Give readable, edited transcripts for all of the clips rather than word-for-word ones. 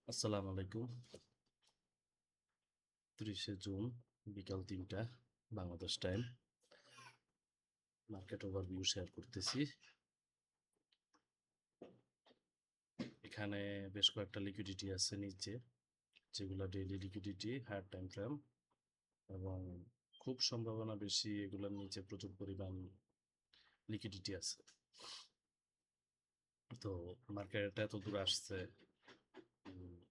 আসসালামু আলাইকুম। 30শে জুন বিকাল 3টা Bangladesh time. Market overview share করতেছি। এখানে বেশ কয়েকটা লিকুইডিটি আছে নিচে, যেগুলো daily liquidity, higher time frame, এবং খুব সম্ভাবনা বেশি এগুলোর নিচে প্রচুর পরিমাণ লিকুইডিটি আছে। তো মার্কেট এত দূর আসছে,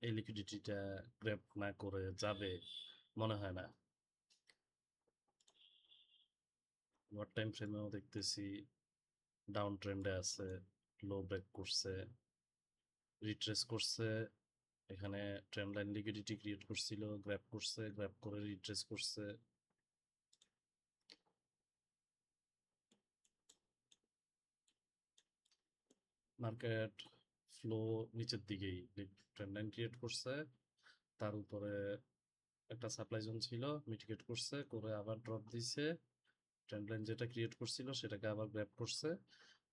এই লিকুইডিটিটা গ্র্যাব না করে যাবে মনে হয় না। লোয়ার টাইম ফ্রেমেও দেখতেছি ডাউন ট্রেন্ডে আছে, লো ব্রেক করছে, রিট্রেস করছে। এখানে ট্রেন্ড লাইন লিকুইডিটি ক্রিয়েট করছিল, গ্র্যাব করছে, গ্র্যাব করে রিট্রেস করছে। মার্কেট ফ্লো নিচের দিকেই, ট্রেন্ড লাইন ক্রিয়েট করছে, তার উপরে একটা সাপ্লাই জোন ছিল, মিটিগেট করছে, করে আবার ড্রপ দিছে। ট্রেন্ড লাইন যেটা ক্রিয়েট করছিল সেটাকে আবার গ্র্যাব করছে,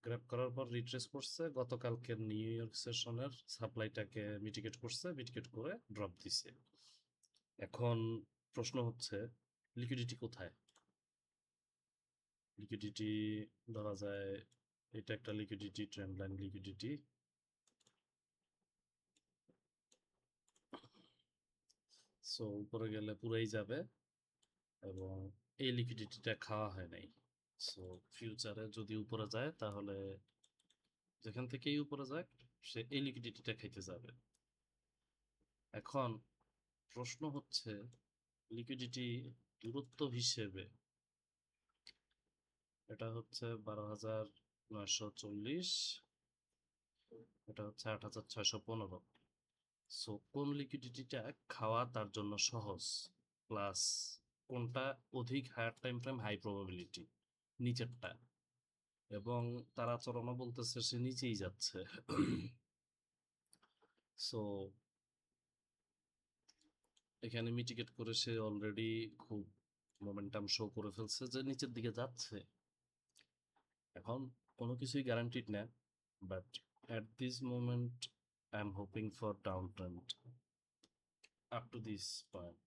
গ্র্যাব করার পর রিট্রেস করছে, গতকালকের নিউ ইয়র্ক সেশনের সাপ্লাইটাকে মিটিগেট করছে, মিটিগেট করে ড্রপ দিছে। এখন প্রশ্ন হচ্ছে, লিকুইডিটি কোথায়? লিকুইডিটি ধরা যায় এটা একটা liquidity, trend line liquidity. So উপরে গেলে পুরাই যাবে, এবং এই লিকুইডিটিটা খাওয়া হয় নাই। সো ফিউচারে যদি উপরে যায় তাহলে যেখান থেকেই উপরে যাক, সে এই লিকুইডিটিটা খাইতে যাবে। এখন প্রশ্ন হচ্ছে, লিকুইডিটি দূরত্ব হিসেবে এটা হচ্ছে 12,940, এটা হচ্ছে 8,615। সো কোন লিকুইডিটিটা খাওয়া তার জন্য সহজ, প্লাস কোনটা অধিক higher time frame high probability? নিচেরটা। এবং তার আচরণও বলতেছে সে নিচেই যাচ্ছে। সো এখানে মিটিগেট করে সে অলরেডি খুব মোমেন্টাম শো করে ফেলছে যে নিচের দিকে যাচ্ছে। এখন কোনো কিছুই গ্যারান্টিড না, but at this moment I am hoping for down trend up to this point.